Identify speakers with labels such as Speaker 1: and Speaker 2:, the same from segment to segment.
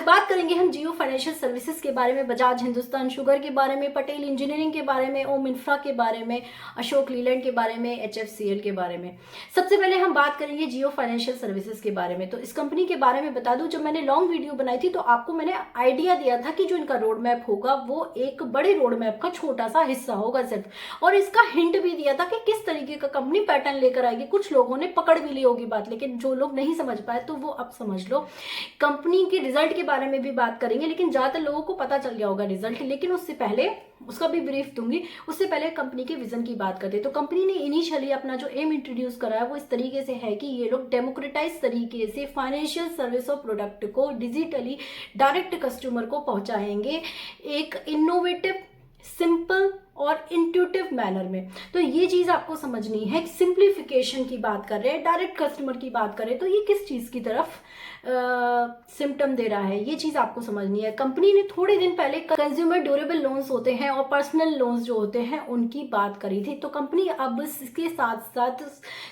Speaker 1: आज बात करेंगे हम जियो फाइनेंशियल सर्विसेज के बारे में, बजाज हिंदुस्तान शुगर के बारे में, पटेल इंजीनियरिंग के बारे में, ओम इंफ्रा के बारे में, अशोक लीलैंड के बारे में, HFCL के बारे में। सबसे पहले हम बात करेंगे जियो फाइनेंशियल सर्विसेज के बारे में। तो इस कंपनी के बारे में बता दूं, जब मैंने लॉन्ग वीडियो बनाई थी तो आपको मैंने आइडिया दिया था कि जो इनका रोड मैप होगा वो एक बड़े रोड मैप का छोटा सा हिस्सा होगा सिर्फ, और इसका हिंट भी दिया था कि किस तरीके का कंपनी पैटर्न लेकर आएगी। कुछ लोगों ने पकड़ भी ली होगी बात, लेकिन जो लोग नहीं समझ पाए तो वो अब समझ लो। कंपनी के रिजल्ट के बारे में भी बात करेंगे, लेकिन ज्यादातर लोगों को पता चल गया होगा रिजल्ट, लेकिन उससे पहले उसका भी ब्रीफ दूंगी। उससे पहले कंपनी के विजन की बात करते हैं। तो कंपनी ने इनिशियली अपना जो एम इंट्रोड्यूस करा है वो इस तरीके से है कि ये लोग डेमोक्रेटाइज तरीके से फाइनेंशियल सर्विस और प्रोडक्ट को डिजिटली डायरेक्ट कस्टमर को पहुंचाएंगे एक इनोवेटिव, सिंपल और इंट्यूटिव मैनर में। तो ये चीज आपको समझनी है। सिंप्लीफिकेशन की बात कर रहे हैं, डायरेक्ट कस्टमर की बात करें तो ये किस चीज की तरफ सिम्टम दे रहा है, ये चीज आपको समझनी है। कंपनी ने थोड़े दिन पहले कंज्यूमर ड्यूरेबल लोन्स होते हैं और पर्सनल लोन्स जो होते हैं उनकी बात करी थी। तो कंपनी अब इसके साथ साथ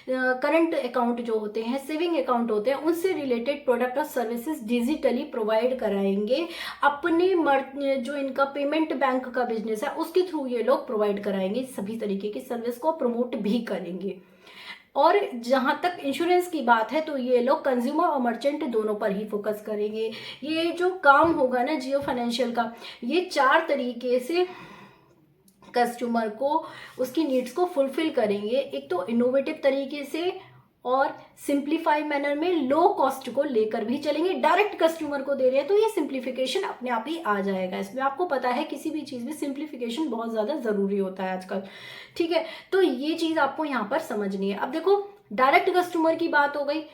Speaker 1: करंट अकाउंट जो होते हैं, सेविंग अकाउंट होते हैं, उनसे रिलेटेड प्रोडक्ट और सर्विसेज डिजिटली प्रोवाइड कराएंगे। अपने जो इनका पेमेंट बैंक का बिजनेस है उसके थ्रू ये लोग प्रोवाइड कराएंगे। सभी तरीके की सर्विस को प्रमोट भी करेंगे। और जहां तक इंश्योरेंस की बात है तो ये लोग कंज्यूमर और मर्चेंट दोनों पर ही फोकस करेंगे। ये जो काम होगा ना जियो फाइनेंशियल का, ये 4 तरीके से कस्टमर को उसकी नीड्स को फुलफिल करेंगे। एक तो इनोवेटिव तरीके से और सिंप्लीफाई मैनर में लो कॉस्ट को लेकर भी चलेंगे। डायरेक्ट कस्टमर को दे रहे हैं तो ये सिंप्लीफिकेशन अपने आप ही आ जाएगा। इसमें आपको पता है किसी भी चीज में सिंप्लीफिकेशन बहुत ज्यादा जरूरी होता है आजकल, ठीक है। तो ये चीज आपको यहाँ पर समझनी है। अब देखो, डायरेक्ट कस्टमर की बात हो गई,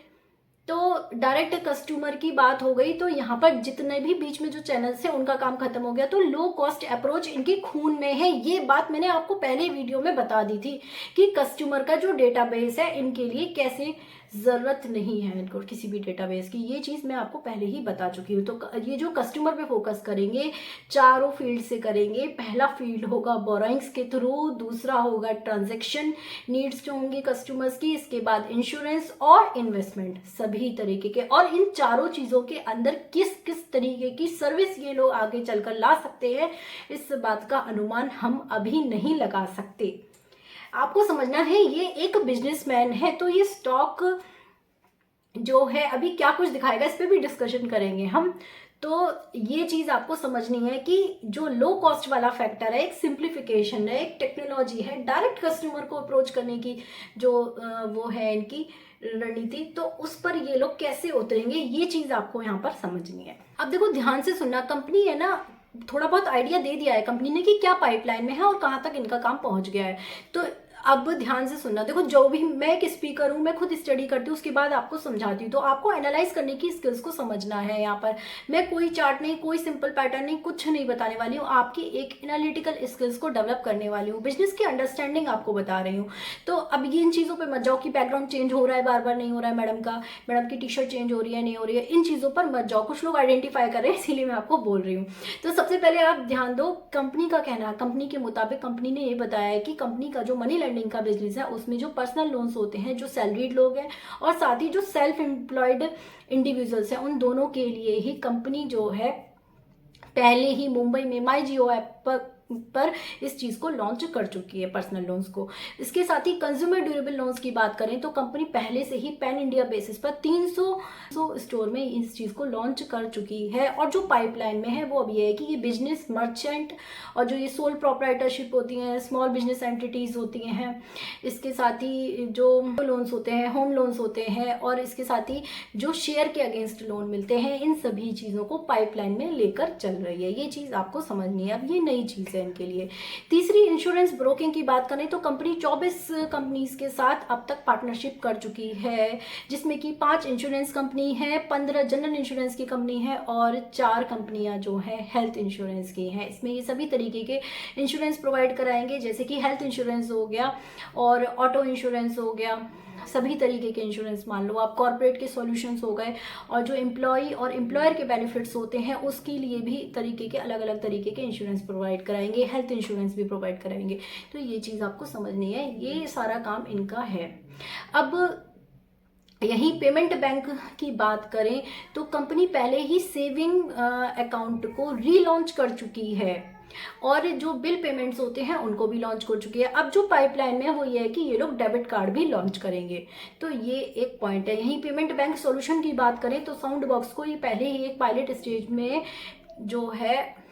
Speaker 1: तो डायरेक्ट कस्टमर की बात हो गई तो यहाँ पर जितने भी बीच में जो चैनल्स हैं उनका काम खत्म हो गया। तो लो कॉस्ट अप्रोच इनके खून में है। ये बात मैंने आपको पहले वीडियो में बता दी थी कि कस्टमर का जो डेटाबेस है इनके लिए कैसे जरूरत नहीं है इनको किसी भी डेटाबेस की। ये चीज मैं आपको पहले ही बता चुकी हूँ। तो ये जो कस्टमर पे फोकस करेंगे, चारों फील्ड से करेंगे। पहला फील्ड होगा बोरोइंग्स के थ्रू, दूसरा होगा ट्रांजैक्शन नीड्स जो होंगी कस्टमर्स की, इसके बाद इंश्योरेंस और इन्वेस्टमेंट, सभी तरीके के। और इन चारों चीजों के अंदर किस किस तरीके की सर्विस ये लोग आगे चलकर ला सकते हैं, इस बात का अनुमान हम अभी नहीं लगा सकते। आपको समझना है ये एक बिजनेसमैन है, तो ये स्टॉक जो है अभी क्या कुछ दिखाएगा इस पे भी डिस्कशन करेंगे हम। तो ये चीज आपको समझनी है कि जो लो कॉस्ट वाला फैक्टर है, एक सिंप्लीफिकेशन है, एक टेक्नोलॉजी है, डायरेक्ट कस्टमर को अप्रोच करने की जो वो है इनकी रणनीति, तो उस पर ये लोग कैसे उतरेंगे, ये चीज आपको यहाँ पर समझनी है। अब देखो, ध्यान से सुनना। कंपनी है ना, थोड़ा बहुत आइडिया दे दिया है कंपनी ने कि क्या पाइपलाइन में है और कहाँ तक इनका काम पहुंच गया है। तो अब ध्यान से सुनना। देखो, जो भी मैं एक स्पीकर हूँ, मैं खुद स्टडी करती हूँ, उसके बाद आपको समझाती हूँ। तो आपको एनालाइज करने की स्किल्स को समझना है। यहाँ पर मैं कोई चार्ट नहीं, कोई सिंपल पैटर्न नहीं, कुछ नहीं बताने वाली हूँ। आपकी एक एनालिटिकल स्किल्स को डेवलप करने वाली हूँ, बिजनेस की अंडरस्टैंडिंग आपको बता रही हूँ। तो अब ये इन चीज़ों पर मत जाओ कि बैकग्राउंड चेंज हो रहा है, बार बार नहीं हो रहा है मैडम का, मैडम की टी शर्ट चेंज हो रही है, नहीं हो रही है, इन चीज़ों पर मत जाओ। कुछ लोग आइडेंटिफाई कर रहे हैं, इसीलिए मैं आपको बोल रही हूँ। तो सबसे पहले आप ध्यान दो, कंपनी का कहना है, कंपनी के मुताबिक कंपनी ने ये बताया है कि कंपनी का जो मनी लेंडिंग का बिजनेस है उसमें जो पर्सनल लोन्स होते हैं, जो सैलरीड लोग हैं और साथ ही जो सेल्फ एम्प्लॉयड इंडिविजुअल्स हैं, उन दोनों के लिए ही कंपनी जो है पहले ही मुंबई में माई जियो ऐप पर इस चीज को लॉन्च कर चुकी है, पर्सनल लोन्स को। इसके साथ ही कंज्यूमर ड्यूरेबल लोन्स की बात करें तो कंपनी पहले से ही पैन इंडिया बेसिस पर 300 स्टोर में इस चीज को लॉन्च कर चुकी है। और जो पाइपलाइन में है वो अब ये है कि ये बिजनेस मर्चेंट और जो ये सोल प्रोप्राइटरशिप होती हैं, स्मॉल बिजनेस एंटिटीज होती हैं, इसके साथ ही जो लोन्स होते हैं, होम लोन्स होते हैं, और इसके साथ ही जो शेयर के अगेंस्ट लोन मिलते हैं, इन सभी चीजों को पाइपलाइन में लेकर चल रही है। ये चीज आपको समझनी है। अब ये नई चीज है इनके लिए। तीसरी, इंश्योरेंस ब्रोकिंग की बात करें तो कंपनी 24 कंपनीज के साथ अब तक पार्टनरशिप कर चुकी है, जिसमें कि 5 इंश्योरेंस कंपनी है, 15 जनरल इंश्योरेंस की कंपनी है और 4 कंपनियां जो है हेल्थ इंश्योरेंस की हैं। इसमें ये सभी तरीके के इंश्योरेंस प्रोवाइड कराएंगे, जैसे कि हेल्थ इंश्योरेंस हो गया और ऑटो इंश्योरेंस हो गया, सभी तरीके के इंश्योरेंस मान लो आप, कॉर्पोरेट के सॉल्यूशंस हो गए, और जो एम्प्लॉई और एम्प्लॉयर के बेनिफिट्स होते हैं उसके लिए भी तरीके के अलग अलग तरीके के इंश्योरेंस प्रोवाइड कराएंगे, हेल्थ इंश्योरेंस भी प्रोवाइड कराएंगे। तो ये चीज़ आपको समझनी है, ये सारा काम इनका है। अब यहीं पेमेंट बैंक की बात करें तो कंपनी पहले ही सेविंग अकाउंट को रीलॉन्च कर चुकी है और जो बिल पेमेंट्स होते हैं उनको भी लॉन्च कर चुकी है। अब जो पाइपलाइन में है वो ये है कि ये लोग डेबिट कार्ड भी लॉन्च करेंगे, तो ये एक पॉइंट है। यहीं पेमेंट बैंक सॉल्यूशन की बात करें तो साउंड बॉक्स को ये पहले ही एक पायलट स्टेज में जो है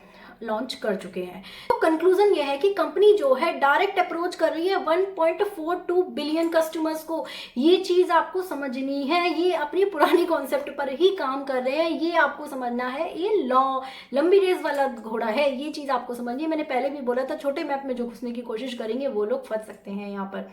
Speaker 1: लॉन्च कर चुके हैं। तो कंक्लूजन ये है कि कंपनी जो है डायरेक्ट अप्रोच कर रही है 1.42 बिलियन कस्टमर्स को। ये चीज आपको समझनी है, ये अपनी पुरानी कॉन्सेप्ट पर ही काम कर रहे हैं, ये आपको समझना है। ये लंबी रेस वाला घोड़ा है, ये चीज आपको समझनी है। मैंने पहले भी बोला था छोटे मैप में जो घुसने की कोशिश करेंगे वो लोग फंस सकते हैं यहाँ पर,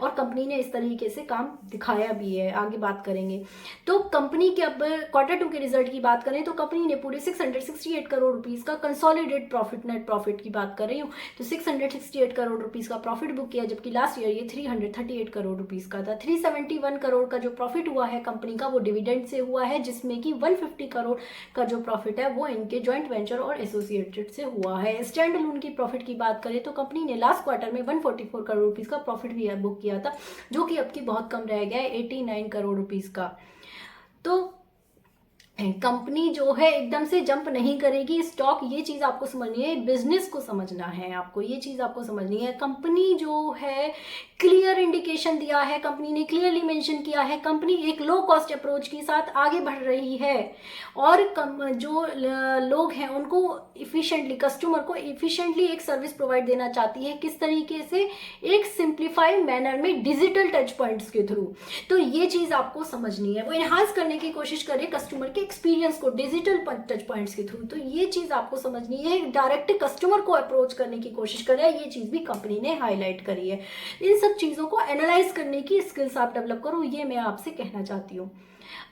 Speaker 1: और कंपनी ने इस तरीके से काम दिखाया भी है, आगे बात करेंगे। तो कंपनी के अब Q2 के रिजल्ट की बात करें तो कंपनी ने पूरे 668 करोड़ रुपीस का कंसोलिडेट प्रॉफिट, नेट प्रॉफिट की बात कर रही हूँ तो 668 करोड़ रुपीस का प्रॉफिट बुक किया, जबकि लास्ट ईयर ये 338 करोड़ रुपीस का था। 371 करोड़ का जो प्रॉफिट हुआ है कंपनी का वो डिविडेंड से हुआ है, जिसमें कि 150 करोड़ का जो प्रॉफिट है वो इनके ज्वाइंट वेंचर और एसोसिएटेड से हुआ है। स्टैंड अलोन की प्रॉफिट की बात करें तो कंपनी ने लास्ट क्वार्टर में 144 करोड़ रुपीस का प्रॉफिट भी बुक किया था, जो कि अब की बहुत कम रह गया है 89 करोड़ रुपीस का। तो कंपनी जो है एकदम से जंप नहीं करेगी स्टॉक, ये चीज़ आपको समझनी है। बिजनेस को समझना है आपको, ये चीज़ आपको समझनी है। कंपनी जो है क्लियर इंडिकेशन दिया है, कंपनी ने क्लियरली मेंशन किया है कंपनी एक लो कॉस्ट अप्रोच के साथ आगे बढ़ रही है और जो लोग हैं उनको इफिशिएंटली, कस्टमर को इफिशिएंटली एक सर्विस प्रोवाइड देना चाहती है। किस तरीके से? एक सिंप्लीफाइड मैनर में डिजिटल टच पॉइंट्स के थ्रू। तो ये चीज़ आपको समझनी है। वो एनहांस करने की कोशिश करे कस्टमर के एक्सपीरियंस को डिजिटल टच पॉइंट्स के थ्रू, तो ये चीज आपको समझनी है। डायरेक्ट कस्टमर को अप्रोच करने की कोशिश करे, ये चीज भी कंपनी ने हाईलाइट करी है। इन सब चीजों को एनालाइज करने की स्किल्स आप डेवलप करो, ये मैं आपसे कहना चाहती हूँ।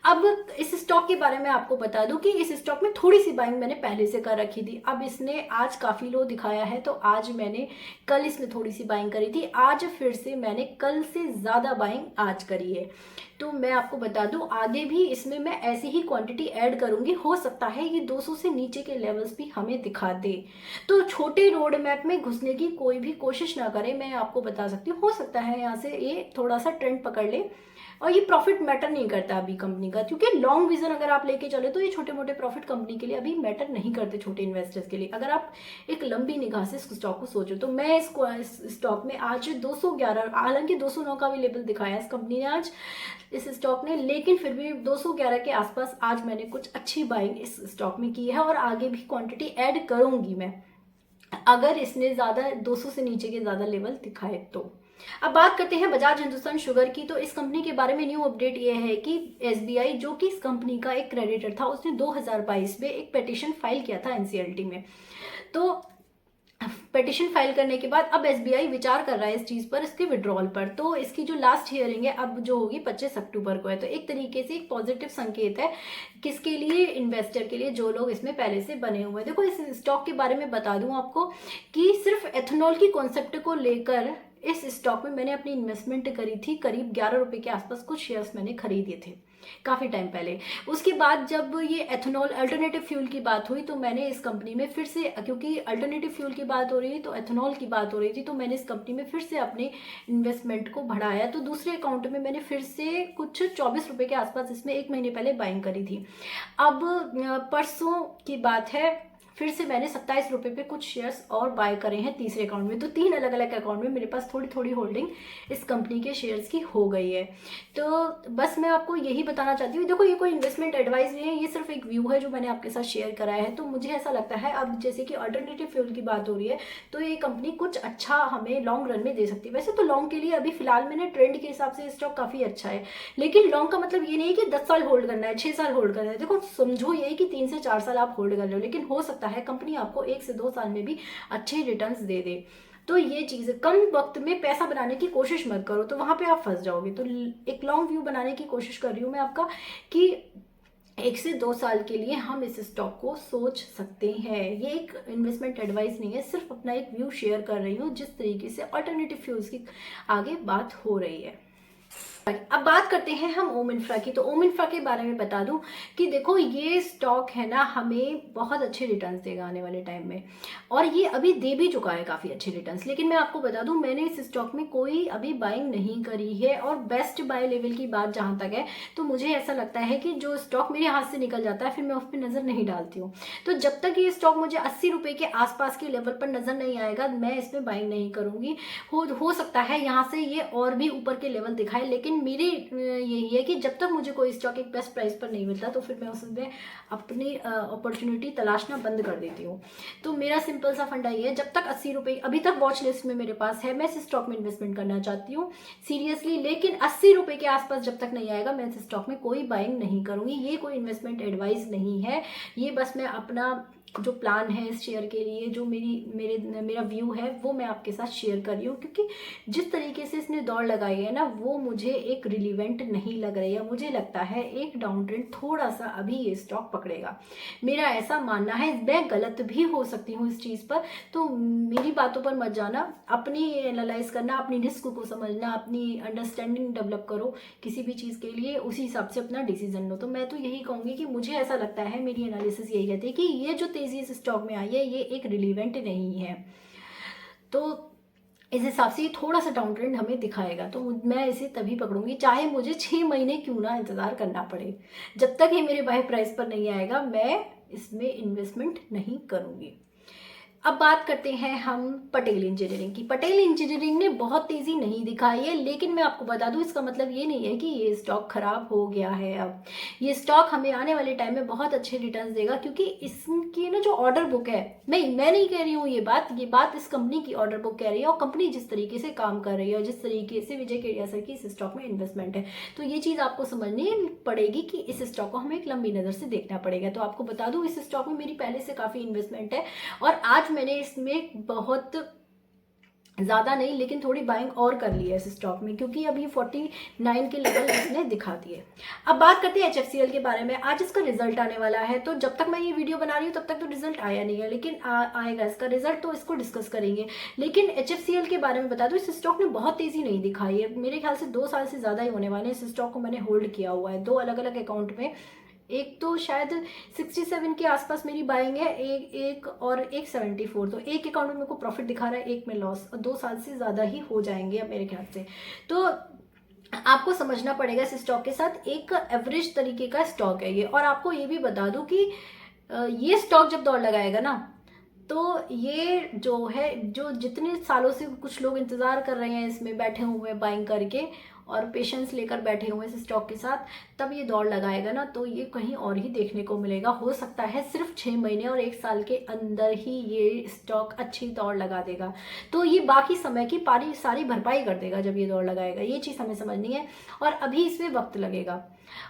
Speaker 1: अब इस स्टॉक के बारे में आपको बता दूं कि इस स्टॉक में थोड़ी सी बाइंग मैंने पहले से कर रखी थी। अब इसने आज काफ़ी लो दिखाया है तो आज मैंने कल इसमें थोड़ी सी बाइंग करी थी, आज फिर से मैंने कल से ज़्यादा बाइंग आज करी है। तो मैं आपको बता दूं आगे भी इसमें मैं ऐसी ही क्वांटिटी ऐड करूंगी। हो सकता है ये 200 से नीचे के लेवल्स भी हमें दिखा दे, तो छोटे रोड मैप में घुसने की कोई भी कोशिश ना करें। मैं आपको बता सकती हूँ हो सकता है यहाँ से ये थोड़ा सा ट्रेंड पकड़ ले, और ये प्रॉफिट मैटर नहीं करता अभी कंपनी का, क्योंकि लॉन्ग विजन अगर आप लेके चले तो ये छोटे मोटे प्रॉफिट कंपनी के लिए अभी मैटर नहीं करते, छोटे इन्वेस्टर्स के लिए। अगर आप एक लंबी निगाह से इस स्टॉक को सोचो तो मैं इस स्टॉक में आज 211, हालांकि 209 का भी लेवल दिखाया इस कंपनी ने आज इस स्टॉक ने, लेकिन फिर भी 211 के आसपास आज मैंने कुछ अच्छी बाइंग इस स्टॉक में की है और आगे भी क्वांटिटी ऐड करूंगी मैं, अगर इसने ज़्यादा 200 से नीचे के ज़्यादा लेवल दिखाए तो। अब बात करते हैं बजाज हिंदुस्तान शुगर की। तो इस कंपनी के बारे में न्यू अपडेट ये है कि एसबीआई, जो कि इस कंपनी का एक क्रेडिटर था, उसने 2022 में एक पिटीशन फाइल किया था एनसीएलटी में। तो पिटीशन फाइल करने के बाद अब एसबीआई विचार कर रहा है इस चीज़ पर, इसके विड्रॉल पर। तो इसकी जो लास्ट हियरिंग है अब जो होगी 25 अक्टूबर को है। तो एक तरीके से एक पॉजिटिव संकेत है किसके लिए? इन्वेस्टर के लिए, जो लोग इसमें पहले से बने हुए हैं। देखो इस स्टॉक के बारे में बता दूं आपको कि सिर्फ एथेनॉल की कॉन्सेप्ट को लेकर इस स्टॉक में मैंने अपनी इन्वेस्टमेंट करी थी, करीब 11 रुपए के आसपास कुछ शेयर्स मैंने खरीदे थे काफ़ी टाइम पहले। उसके बाद जब ये एथेनॉल अल्टरनेटिव फ्यूल की बात हुई तो मैंने इस कंपनी में फिर से, क्योंकि अल्टरनेटिव फ्यूल की बात हो रही थी तो एथेनॉल की बात हो रही थी, तो मैंने इस कंपनी में फिर से अपने इन्वेस्टमेंट को बढ़ाया। तो दूसरे अकाउंट में मैंने फिर से कुछ 24 रुपये के आसपास इसमें एक महीने पहले बाइंग करी थी। अब परसों की बात है, फिर से मैंने 27 रुपये पे कुछ शेयर्स और बाय करे हैं तीसरे अकाउंट में। तो 3 अलग अलग अकाउंट में मेरे पास थोड़ी थोड़ी होल्डिंग इस कंपनी के शेयर्स की हो गई है। तो बस मैं आपको यही बताना चाहती हूँ। देखो ये कोई इन्वेस्टमेंट एडवाइस नहीं है, ये सिर्फ एक व्यू है जो मैंने आपके साथ शेयर कराया है। तो मुझे ऐसा लगता है अब जैसे कि अल्टरनेटिव फ्यूल की बात हो रही है तो ये कंपनी कुछ अच्छा हमें लॉन्ग रन में दे सकती है। वैसे तो लॉन्ग के लिए अभी फिलहाल मैंने ट्रेंड के हिसाब से स्टॉक काफ़ी अच्छा है, लेकिन लॉन्ग का मतलब ये नहीं कि 10 साल होल्ड करना है, 6 साल होल्ड करना है। देखो समझो ये कि 3 से 4 साल आप होल्ड कर रहे हो, लेकिन हो सकता है कंपनी आपको 1 से 2 साल में भी अच्छे रिटर्न्स दे दे। तो ये चीज़, कम वक्त में पैसा बनाने की कोशिश मत करो, तो वहाँ पे आप फंस जाओगे। तो एक लॉन्ग व्यू बनाने की कोशिश कर रही हूँ मैं आपका कि 1 से 2 साल के लिए हम इस स्टॉक को सोच सकते हैं। ये एक इन्वेस्टमेंट एडवाइस नहीं है, सिर्फ अपना एक व्यू शेयर कर रही हूँ जिस तरीके से अल्टरनेटिव फ्यूल्स की आगे बात हो रही है। अब बात करते हैं हम ओम इंफ्रा की। तो ओम इंफ्रा के बारे में बता दूं कि देखो ये स्टॉक है ना, हमें बहुत अच्छे रिटर्न्स देगा आने वाले टाइम में, और ये अभी दे भी चुका है काफ़ी अच्छे रिटर्न्स। लेकिन मैं आपको बता दूं, मैंने इस स्टॉक में कोई अभी बाइंग नहीं करी है। और बेस्ट बाय लेवल की बात जहां तक है, तो मुझे ऐसा लगता है कि जो स्टॉक मेरे हाथ से निकल जाता है फिर मैं उस पर नज़र नहीं डालती हूँ। तो जब तक ये स्टॉक मुझे 80 रुपये के आसपास के लेवल पर नज़र नहीं आएगा, मैं इसमें बाइंग नहीं करूँगी। हो सकता है यहाँ से ये और भी ऊपर के लेवल दिखाए, लेकिन मेरी यही है कि जब तक मुझे कोई स्टॉक एक बेस्ट प्राइस पर नहीं मिलता तो फिर मैं उसमें अपनी अपॉर्चुनिटी तलाशना बंद कर देती हूँ। तो मेरा सिंपल सा फंडा ये है, जब तक 80 रुपये अभी तक वॉच लिस्ट में मेरे पास है, मैं इस स्टॉक में इन्वेस्टमेंट करना चाहती हूँ सीरियसली। लेकिन 80 रुपये के आसपास जब तक नहीं आएगा, मैं इस स्टॉक में कोई बाइंग नहीं करूँगी। ये कोई इन्वेस्टमेंट एडवाइस नहीं है, ये बस मैं अपना जो प्लान है इस शेयर के लिए, जो मेरा व्यू है वो मैं आपके साथ शेयर कर रही हूँ। क्योंकि जिस तरीके से इसने दौड़ लगाई है ना, वो मुझे एक रिलीवेंट नहीं लग रही है। मुझे लगता है एक डाउन ट्रेंड थोड़ा सा अभी ये स्टॉक पकड़ेगा, मेरा ऐसा मानना है। मैं गलत भी हो सकती हूँ इस चीज़ पर, तो मेरी बातों पर मत जाना, अपनी एनालाइज करना, अपनी रिस्क को समझना, अपनी अंडरस्टैंडिंग डेवलप करो किसी भी चीज़ के लिए, उसी हिसाब से अपना डिसीजन लो। तो मैं तो यही कहूँगी कि मुझे ऐसा लगता है, मेरी एनालिसिस यही कहती है कि ये जो तेजी इस स्टॉक में आई है ये एक रिलीवेंट नहीं है। तो इस हिसाब से थोड़ा सा डाउन ट्रेंड हमें दिखाएगा, तो मैं इसे तभी पकड़ूंगी, चाहे मुझे 6 महीने क्यों ना इंतजार करना पड़े। जब तक ये मेरे बाय प्राइस पर नहीं आएगा, मैं इसमें इन्वेस्टमेंट नहीं करूंगी। अब बात करते हैं हम पटेल इंजीनियरिंग की। पटेल इंजीनियरिंग ने बहुत तेजी नहीं दिखाई है, लेकिन मैं आपको बता दूं इसका मतलब ये नहीं है कि ये स्टॉक खराब हो गया है। अब ये स्टॉक हमें आने वाले टाइम में बहुत अच्छे रिटर्न्स देगा, क्योंकि इसकी ना जो ऑर्डर बुक है, मैं नहीं कह रही हूँ ये बात इस कंपनी की ऑर्डर बुक कह रही है, और कंपनी जिस तरीके से काम कर रही है और जिस तरीके से विजय केडिया सर की इस स्टॉक में इन्वेस्टमेंट है, तो ये चीज़ आपको समझनी पड़ेगी कि इस स्टॉक को हमें एक लंबी नज़र से देखना पड़ेगा। तो आपको बता दूं इस स्टॉक में मेरी पहले से काफ़ी इन्वेस्टमेंट है, और आज मैंने इसमें बहुत ज़्यादा नहीं लेकिन थोड़ी बाइंग और कर ली है इस स्टॉक में, क्योंकि अभी 49 के लेवल इसने दिखा दिए। अब बात करते हैं HFCL के बारे में। आज इसका रिजल्ट आने वाला है, तो जब तक मैं ये वीडियो बना रही हूँ तब तक तो रिजल्ट आया नहीं है, लेकिन आएगा इसका रिजल्ट, तो इसको डिस्कस करेंगे। लेकिन HFCL के बारे में बता दूँ, इस स्टॉक ने बहुत तेज़ी नहीं दिखाई है। मेरे ख्याल से 2 साल से ज़्यादा ही होने वाले। इस स्टॉक को मैंने होल्ड किया हुआ है 2 अलग अलग अकाउंट में। एक तो शायद 67 के आसपास मेरी बाइंग है, एक और एक 74। तो एक अकाउंट में मेरे को प्रॉफिट दिखा रहा है, एक में लॉस, और 2 साल से ज़्यादा ही हो जाएंगे अब मेरे ख्याल से। तो आपको समझना पड़ेगा इस स्टॉक के साथ, एक एवरेज तरीके का स्टॉक है ये। और आपको ये भी बता दूं कि ये स्टॉक जब दौड़ लगाएगा ना, तो ये जो है, जो जितने सालों से कुछ लोग इंतज़ार कर रहे हैं इसमें बैठे हुए बाइंग करके और पेशेंस लेकर बैठे हुए इस स्टॉक के साथ, तब ये दौड़ लगाएगा ना, तो ये कहीं और ही देखने को मिलेगा। हो सकता है सिर्फ 6 महीने और 1 साल के अंदर ही ये स्टॉक अच्छी दौड़ लगा देगा, तो ये बाकी समय की सारी भरपाई कर देगा जब ये दौड़ लगाएगा। ये चीज़ हमें समझनी है, और अभी इसमें वक्त लगेगा।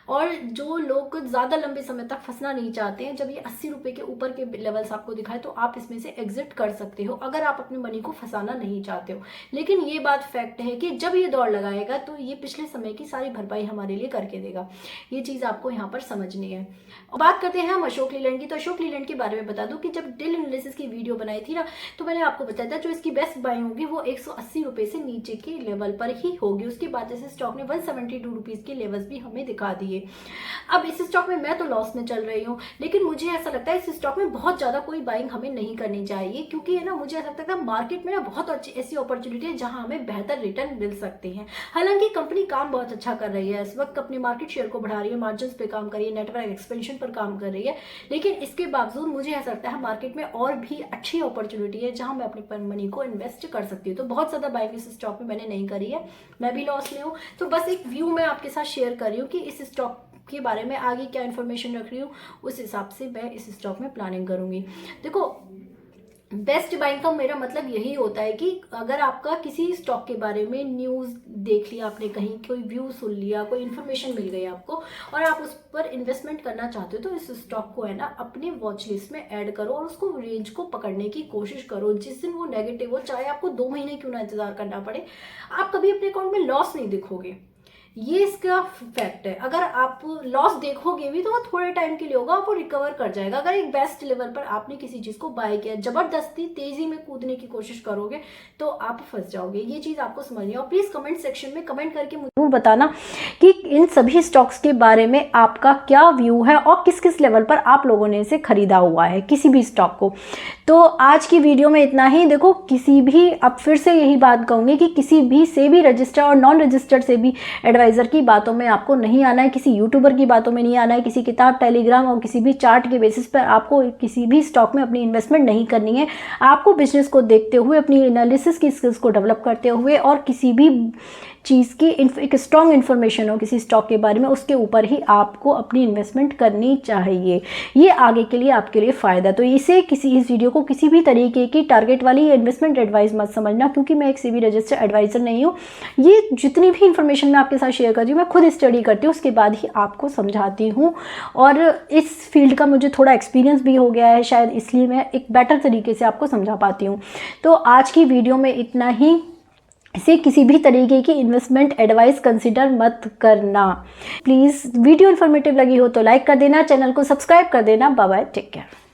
Speaker 1: और जो लोग ज़्यादा लंबे समय तक फंसना नहीं चाहते हैं, जब ये 80 रुपये के ऊपर के लेवल्स आपको दिखाए तो आप इसमें से एग्जिट कर सकते हो, अगर आप अपने मनी को फंसाना नहीं चाहते हो। लेकिन ये बात फैक्ट है कि जब ये दौड़ लगाएगा तो ये पिछले समय की सारी भरपाई हमारे लिए करके देगा। ये चीज़ आपको यहाँ पर समझनी है। और बात करते हैं हम अशोक लीलैंड की। तो अशोक लीलैंड के बारे में बता दूं कि जब डिल एनालिसिस की वीडियो बनाई थी ना, तो मैंने आपको बताया था जो इसकी बेस्ट बाइंग होगी वो 180 रुपये से नीचे के लेवल पर ही होगी। उसके बाद इस स्टॉक ने 172 रुपीज़ के लेवल्स भी हमें दिखा दिए। अब इस स्टॉक में मैं तो लॉस में चल रही हूँ, लेकिन मुझे ऐसा लगता है इस स्टॉक में बहुत ज़्यादा कोई बाइंग हमें नहीं करनी चाहिए, क्योंकि है ना, मुझे ऐसा लगता है मार्केट में ना बहुत अच्छी ऐसी अपॉर्चुनिटी है जहाँ हमें बेहतर रिटर्न मिल सकते हैं। हालांकि कंपनी काम बहुत अच्छा कर रही है, इस वक्त अपने मार्केट शेयर को बढ़ा रही है, मार्जिन पे काम कर रही है, नेटवर्क एक्सपेंशन पर काम कर रही है, लेकिन इसके बावजूद मुझे ऐसा लगता है मार्केट में और भी अच्छी अपॉर्चुनिटी है जहाँ मैं अपने मनी को इन्वेस्ट कर सकती हूँ। तो बहुत ज़्यादा बाइंग इस स्टॉक में मैंने नहीं करी है, मैं भी लॉस में हूँ। तो बस एक व्यू मैं आपके साथ शेयर कर रही हूँ कि इस स्टॉक के बारे में आगे क्या इन्फॉर्मेशन रख रही हूँ, उस हिसाब से मैं इस स्टॉक में प्लानिंग करूँगी। देखो, बेस्ट बाइंग का मेरा मतलब यही होता है कि अगर आपका किसी स्टॉक के बारे में न्यूज़ देख लिया आपने, कहीं कोई व्यू सुन लिया, कोई इन्फॉर्मेशन मिल गई आपको और आप उस पर इन्वेस्टमेंट करना चाहते हो, तो इस स्टॉक को है ना अपने वॉच लिस्ट में ऐड करो और उसको रेंज को पकड़ने की कोशिश करो। जिस दिन वो नेगेटिव हो, चाहे आपको 2 महीने क्यों ना इंतजार करना पड़े, आप कभी अपने अकाउंट में लॉस नहीं दिखोगे। ये इसका फैक्ट है। अगर आप लॉस देखोगे भी तो वो थोड़े टाइम के लिए होगा, आपको रिकवर कर जाएगा। अगर एक बेस्ट लेवल पर आपने किसी चीज़ को बाय किया, जबरदस्ती तेजी में कूदने की कोशिश करोगे तो आप फंस जाओगे। ये चीज़ आपको समझनी है। और प्लीज़ कमेंट सेक्शन में कमेंट करके मुझे बताना कि इन सभी स्टॉक्स के बारे में आपका क्या व्यू है और किस किस लेवल पर आप लोगों ने इसे खरीदा हुआ है किसी भी स्टॉक को। तो आज की वीडियो में इतना ही। देखो, किसी भी, अब फिर से यही बात कहूँगी कि किसी भी से भी रजिस्टर और नॉन रजिस्टर्ड से भी एडवाइज़र की बातों में आपको नहीं आना है, किसी यूट्यूबर की बातों में नहीं आना है, किसी किताब, टेलीग्राम और किसी भी चार्ट के बेसिस पर आपको किसी भी स्टॉक में अपनी इन्वेस्टमेंट नहीं करनी है। आपको बिजनेस को देखते हुए, अपनी एनालिसिस की स्किल्स को डेवलप करते हुए और किसी भी चीज़ की एक स्ट्रॉन्ग इन्फॉर्मेशन हो किसी स्टॉक के बारे में, उसके ऊपर ही आपको अपनी इन्वेस्टमेंट करनी चाहिए। ये आगे के लिए आपके लिए फ़ायदा। तो इस वीडियो को किसी भी तरीके की टारगेट वाली इन्वेस्टमेंट एडवाइस मत समझना, क्योंकि मैं एक सेबी रजिस्टर्ड एडवाइज़र नहीं हूँ। ये जितनी भी इन्फॉर्मेशन मैं आपके साथ शेयर कर रही हूँ, मैं खुद स्टडी करती हूँ, उसके बाद ही आपको समझाती हूँ। और इस फील्ड का मुझे थोड़ा एक्सपीरियंस भी हो गया है, शायद इसलिए मैं एक बेटर तरीके से आपको समझा पाती हूँ। तो आज की वीडियो में इतना ही। इसे किसी भी तरीके की इन्वेस्टमेंट एडवाइस कंसिडर मत करना। प्लीज़ वीडियो इन्फॉर्मेटिव लगी हो तो लाइक कर देना, चैनल को सब्सक्राइब कर देना। Bye bye, take care.